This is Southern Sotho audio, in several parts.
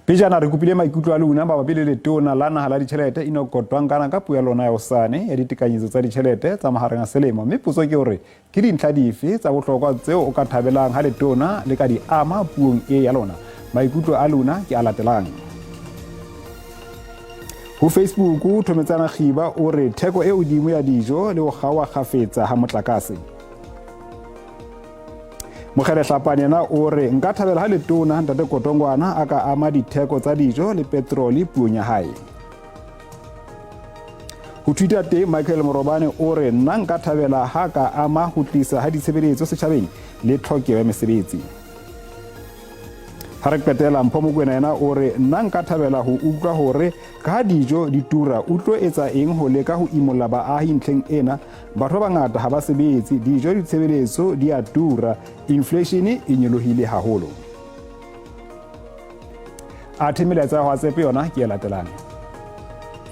Pejana re kopile maikutlo a lona mabapi le letona la naha la ditjhelete inokotwang kana ka puo ya lona ya hosane ya ditekanyetso tsa ditjhelete tsa mahareng a selemo. Mme potso ke hore ke dintlha dife tsa bohlokwa tseo o ka thabelang ha letona le ka di ama puong e ya lona. Maikutlo a lona ke a latelang. Ho Facebook Thometsana Khiba o re theko e hodimo ya dijo le ho kgawa kgafetsa ha motlakase. Mokgele Hlapane yena o re nka thabela ha letona Ntate Kotongwana a ka ama ditheko tsa dijo le petroli puong ya hae. Ho Twitter teng Michael Morobane o re nna nka thabela ha ka ama ho tlisa ha ditshebeletso setjhabeng le tlhokeho ya mesebetsi. Ha re qetela Mpho Mokoena yena o re nna nka thabela ho utlwa hore ka ha dijo di tura o tlo etsa eng ho leka ho imolla baahi ntlheng ena. Batho ba bangata ha ba sebetse, dijo di tshebeletso di a tura, inflation e nyolohile haholo. A themeletsa ho tsepe yona ke latelane.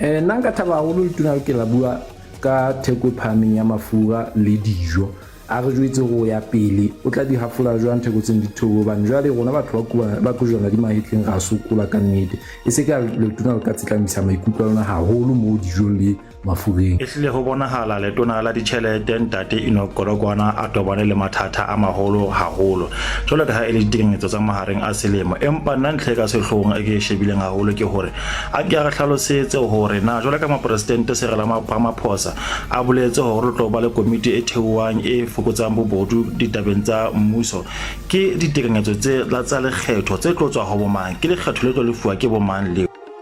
Nna nka thaba haholo letona ke la bua ka theko phameng ya mafura le dijo. A re jwetse go ya pele o tla di hafola jwang theko tseng di thobo bana jwale rona batho ba go jona di mahetleng ga sokola ka nnete e se ka letona le ka tsetlamisa maikutlo a lona haholo mo dijo le mafureng. E hlile ho bonahala letona la ditjhelete Ntate Inokotongwana a tobane le mathata a maholo haholo jwale ka ha e le ditekanyetso tsa mahareng a selemo empa nna ntle ka sehlong e ke shebileng haholo ke hore a ke a re hlalosetse hore na jwale ka mopresidente Cyril Ramaphosa a boletse hore re tlo ba le komiti e theuwang e fokotsang bobodu ditabeng tsa mmuso ke ditekanyetso tse tsa lekgetho tse tlo tswa ho bomang ke lekgetho le tlo lefuwa ke bomang le